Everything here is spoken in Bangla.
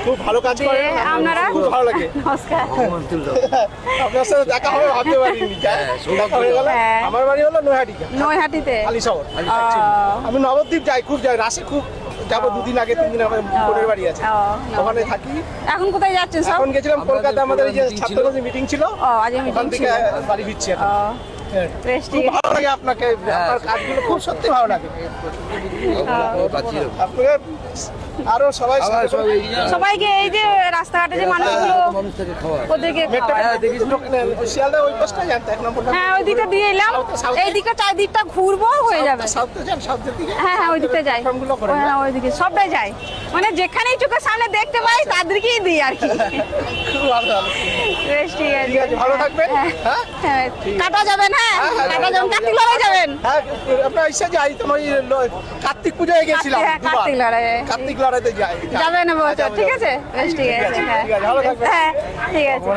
খুব ভালো কাজ করেন, আপনারা খুব ভালো লাগে। নমস্কার। আপনার সাথে দেখা হবে ভাবতে পারিনি। দেখা হয়ে গেল। হ্যাঁ। আমার বাড়ি হলো নৈহাটি, নৈহাটিতে। আলি শহর। ও, আমি নবদ্বীপ যাই, খুব যাই, রাশি খুব যাবো। 2 দিন আগে 3 দিন আমার বোনের বাড়ি আছে, ও, ওখানে থাকি। এখন কোথায় যাচ্ছেন সব? এখন গেছিলাম কলকাতা, আমাদের এই যে ছাত্রদের মিটিং ছিল, ও, আজ ওখান মিটিং থেকে ছিল। বাড়ি ফিরছি এখন। ও, হ্যাঁ। বেশ খুব ঠিক আছে। ভালো লাগে আপনাকে, আপনার কাজগুলো খুব সত্যি ভালো লাগে। আপনাকে আরো সবাই সবাইকে এই যে রাস্তাঘাটে যে মানুষগুলো ওদেরকে খাওয়ায়। শিয়ালদা ওই পাশটা জানতে এক নম্বর। হ্যাঁ, ওই দিকটা দিয়ে এলাম, এই দিকটা চারদিকটা ঘুরবো, হয়ে যাবে। সাউথে যান, সাউথের দিকে। হ্যাঁ হ্যাঁ, ওই দিকটা যাই। ফর্মগুলো করেন না? হ্যাঁ, ওই দিকে সবটাই যাই, মানে যেখানেই চোখের সামনে দেখতে পাই তাদেরকেই দিই আর কি। খুব ভালো ভালো। বেশ ঠিক আছে। ঠিক আছে, ভালো থাকবেন। হ্যাঁ, হ্যাঁ? হ্যাঁ, কাটা যাবেন। হ্যাঁ, হ্যাঁ, কাটা যাবেন, কার্তিক লড়াই যাবেন। হ্যাঁ, আপনার ইচ্ছা যাই, তোমার এই কার্তিক পূজায় গেছিলাম হ্যাঁ, দুবার। কার্তিক লড়াই। কার্তিক লড়াইতে যাই। যাবেন এবছর, ঠিক আছে? বেশ ঠিক আছে। হ্যাঁ, ঠিক আছে, ভালো থাকবেন। হ্যাঁ, ঠিক আছে।